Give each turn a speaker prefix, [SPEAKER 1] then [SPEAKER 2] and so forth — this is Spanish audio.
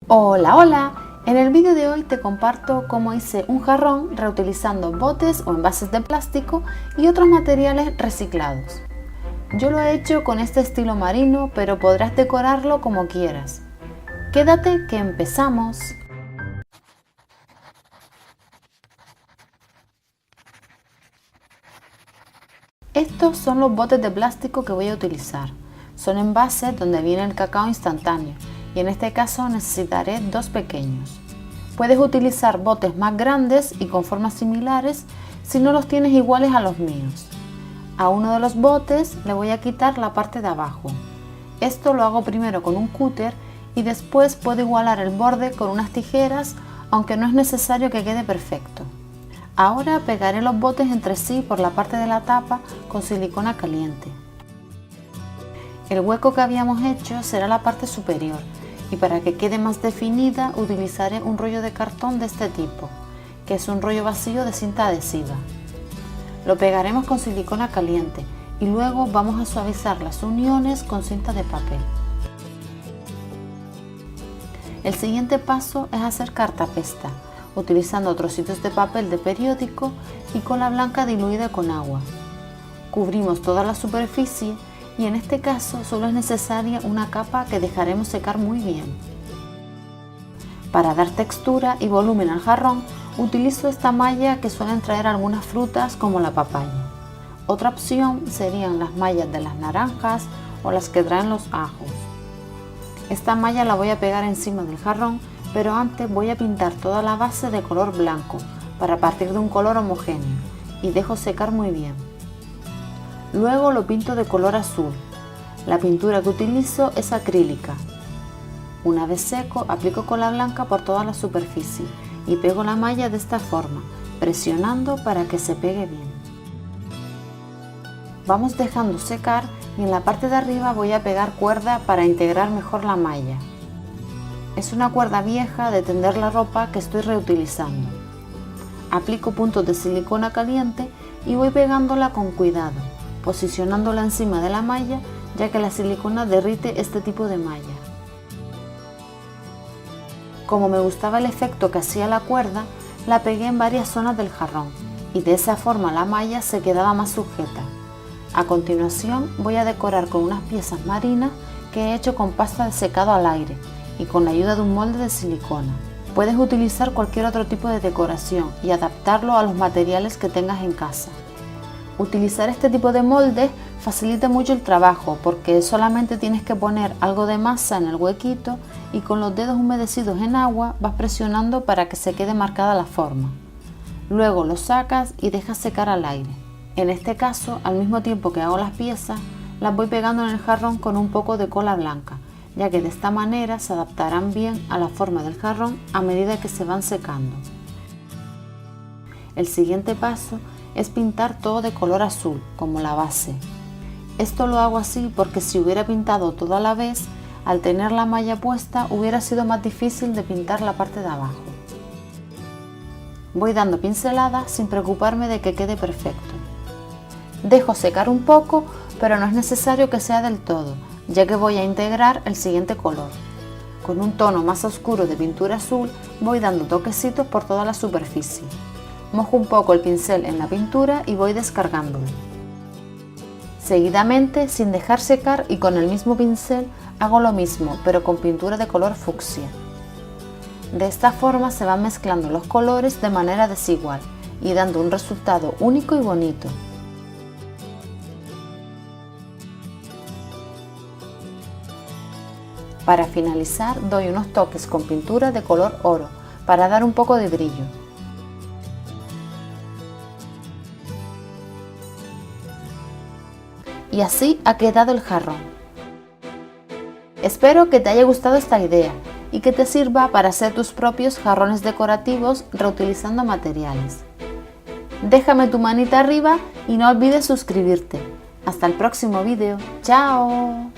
[SPEAKER 1] Hola, hola. En el vídeo de hoy te comparto cómo hice un jarrón reutilizando botes o envases de plástico y otros materiales reciclados. Yo lo he hecho con este estilo marino, pero podrás decorarlo como quieras. Quédate que empezamos. Estos son los botes de plástico que voy a utilizar. Son envases donde viene el cacao instantáneo y en este caso necesitaré dos pequeños. Puedes utilizar botes más grandes y con formas similares si no los tienes iguales a los míos. A uno de los botes le voy a quitar la parte de abajo. Esto lo hago primero con un cúter y después puedo igualar el borde con unas tijeras, aunque no es necesario que quede perfecto. Ahora pegaré los botes entre sí por la parte de la tapa con silicona caliente. El hueco que habíamos hecho será la parte superior y para que quede más definida utilizaré un rollo de cartón de este tipo, que es un rollo vacío de cinta adhesiva. Lo pegaremos con silicona caliente y luego vamos a suavizar las uniones con cinta de papel. El siguiente paso es hacer cartapesta, utilizando trocitos de papel de periódico y cola blanca diluida con agua. Cubrimos toda la superficie y en este caso solo es necesaria una capa que dejaremos secar muy bien. Para dar textura y volumen al jarrón, utilizo esta malla que suelen traer algunas frutas como la papaya. Otra opción serían las mallas de las naranjas o las que traen los ajos. Esta malla la voy a pegar encima del jarrón, pero antes voy a pintar toda la base de color blanco para partir de un color homogéneo y dejo secar muy bien. Luego lo pinto de color azul. La pintura que utilizo es acrílica. Una vez seco, aplico cola blanca por toda la superficie y pego la malla de esta forma, presionando para que se pegue bien. Vamos dejando secar y en la parte de arriba voy a pegar cuerda para integrar mejor la malla. Es una cuerda vieja de tender la ropa que estoy reutilizando. Aplico puntos de silicona caliente y voy pegándola con cuidado, posicionándola encima de la malla, ya que la silicona derrite este tipo de malla. Como me gustaba el efecto que hacía la cuerda, la pegué en varias zonas del jarrón y de esa forma la malla se quedaba más sujeta. A continuación voy a decorar con unas piezas marinas que he hecho con pasta de secado al aire y con la ayuda de un molde de silicona. Puedes utilizar cualquier otro tipo de decoración y adaptarlo a los materiales que tengas en casa. Utilizar este tipo de moldes facilita mucho el trabajo porque solamente tienes que poner algo de masa en el huequito y con los dedos humedecidos en agua vas presionando para que se quede marcada la forma. Luego lo sacas y dejas secar al aire. En este caso, al mismo tiempo que hago las piezas, las voy pegando en el jarrón con un poco de cola blanca, ya que de esta manera se adaptarán bien a la forma del jarrón a medida que se van secando. El siguiente paso es pintar todo de color azul, como la base. Esto lo hago así porque si hubiera pintado todo a la vez, al tener la malla puesta hubiera sido más difícil de pintar la parte de abajo. Voy dando pinceladas sin preocuparme de que quede perfecto. Dejo secar un poco, pero no es necesario que sea del todo, ya que voy a integrar el siguiente color. Con un tono más oscuro de pintura azul voy dando toquecitos por toda la superficie. Mojo un poco el pincel en la pintura y voy descargándolo. Seguidamente, sin dejar secar y con el mismo pincel, hago lo mismo, pero con pintura de color fucsia. De esta forma se van mezclando los colores de manera desigual y dando un resultado único y bonito. Para finalizar, doy unos toques con pintura de color oro para dar un poco de brillo. Y así ha quedado el jarrón. Espero que te haya gustado esta idea y que te sirva para hacer tus propios jarrones decorativos reutilizando materiales. Déjame tu manita arriba y no olvides suscribirte. Hasta el próximo vídeo. ¡Chao!